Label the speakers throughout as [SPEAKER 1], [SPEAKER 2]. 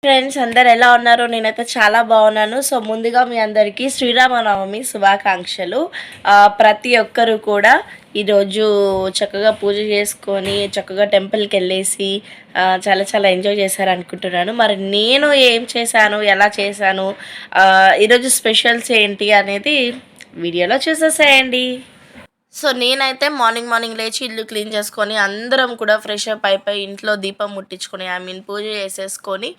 [SPEAKER 1] Friends అందరు ఎలా ఉన్నారు? నేనైతే చాలా బాగున్నాను. సో ముందుగా మీ అందరికీ శ్రీరామనవమి శుభాకాంక్షలు. ప్రతి ఒక్కరు కూడా ఈరోజు చక్కగా పూజ చేసుకొని చక్కగా టెంపుల్కి వెళ్ళేసి చాలా చాలా ఎంజాయ్ చేశారు అనుకుంటున్నాను. మరి నేను ఏం చేశాను, ఎలా చేశాను, ఈరోజు స్పెషల్స్ ఏంటి అనేది వీడియోలో చూసేసేయండి. సో నేనైతే మార్నింగ్ లేచి ఇల్లు క్లీన్ చేసుకొని అందరం కూడా ఫ్రెష్ అప్ అయిపోయి ఇంట్లో దీపం ముట్టించుకొని పూజ చేసేసుకొని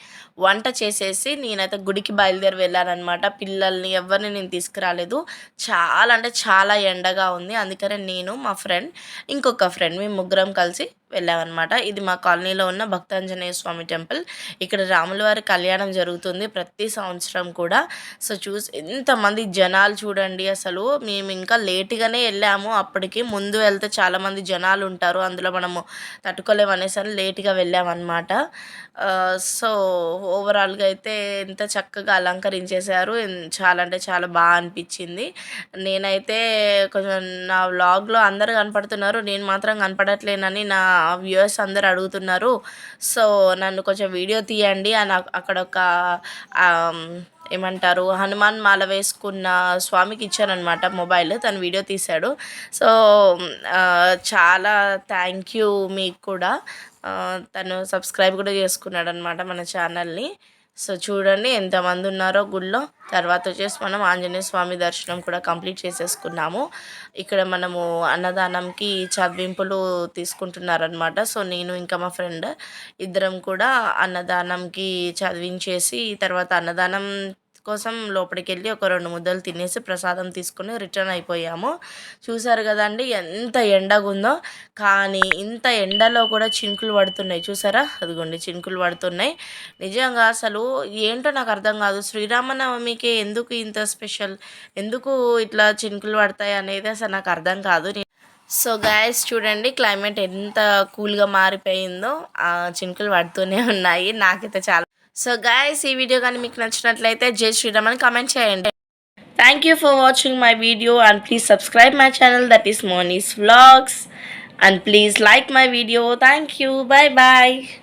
[SPEAKER 1] వంట చేసేసి నేనైతే గుడికి బయలుదేరి వెళ్ళానమాట. పిల్లల్ని ఎవరిని నేను తీసుకురాలేదు. చాలా అంటే చాలా ఎండగా ఉంది. అందుకనే నేను, మా ఫ్రెండ్, ఇంకొక ఫ్రెండ్ మేము ముగ్గురం కలిసి వెళ్ళామన్నమాట. ఇది మా కాలనీలో ఉన్న భక్తాంజనేయ స్వామి టెంపుల్. ఇక్కడ రాముల వారి కళ్యాణం జరుగుతుంది ప్రతి సంవత్సరం కూడా. సో ఎంతమంది జనాలు చూడండి. అసలు మేము ఇంకా లేట్గానే వెళ్ళాము. అప్పటికి ముందు వెళ్తే చాలామంది జనాలు ఉంటారు, అందులో మనము తట్టుకోలేము అనేసరి లేట్గా వెళ్ళామన్నమాట. సో ఓవరాల్గా అయితే ఎంత చక్కగా అలంకరించేశారు. చాలా అంటే చాలా బాగా అనిపించింది. నేనైతే కొంచెం నా వ్లాగ్లో అందరు కనపడుతున్నారు, నేను మాత్రం కనపడట్లేనని నా వ్యూవర్స్ అందరు అడుగుతున్నారు. సో నన్ను కొంచెం వీడియో తీయండి అని అక్కడ ఒక ఏమంటారు హనుమాన్ మాల వేసుకున్న స్వామికి ఇచ్చానమాట మొబైల్. తను వీడియో తీశాడు. సో చాలా థ్యాంక్ యూ మీకు కూడా. తను సబ్స్క్రైబ్ కూడా చేసుకున్నాడు అనమాట మన ఛానల్ని. సో చూడండి ఎంతమంది ఉన్నారో గుళ్ళో. తర్వాత వచ్చేసి మనం ఆంజనేయ స్వామి దర్శనం కూడా కంప్లీట్ చేసేసుకున్నాము. ఇక్కడ మనము అన్నదానంకి చదివింపులు తీసుకుంటున్నారనమాట. సో నేను ఇంకా మా ఫ్రెండ్ ఇద్దరం కూడా అన్నదానంకి చదివించేసి తర్వాత అన్నదానం కోసం లోపలికి వెళ్ళి ఒక 2 ముద్దలు తినేసి ప్రసాదం తీసుకుని రిటర్న్ అయిపోయాము. చూసారు కదండి ఎంత ఎండగా ఉందో. కానీ ఇంత ఎండలో కూడా చినుకులు పడుతున్నాయి చూసారా, అదిగోండి చినుకులు పడుతున్నాయి. నిజంగా అసలు ఏంటో నాకు అర్థం కాదు. శ్రీరామనవమికి ఎందుకు ఇంత స్పెషల్, ఎందుకు ఇట్లా చినుకులు పడతాయి అనేది అసలు నాకు అర్థం కాదు. సో గాయస్ చూడండి క్లైమేట్ ఎంత కూల్గా మారిపోయిందో. చినుకులు పడుతూనే ఉన్నాయి. నాకైతే చాలా. సో గాయస్ ఈ వీడియో కానీ మీకు నచ్చినట్లయితే జై శ్రీరామ్ అని కామెంట్ చేయండి. Thank you for watching my video and please subscribe my channel, that is Moni's vlogs, and please like my video. Thank you. Bye bye.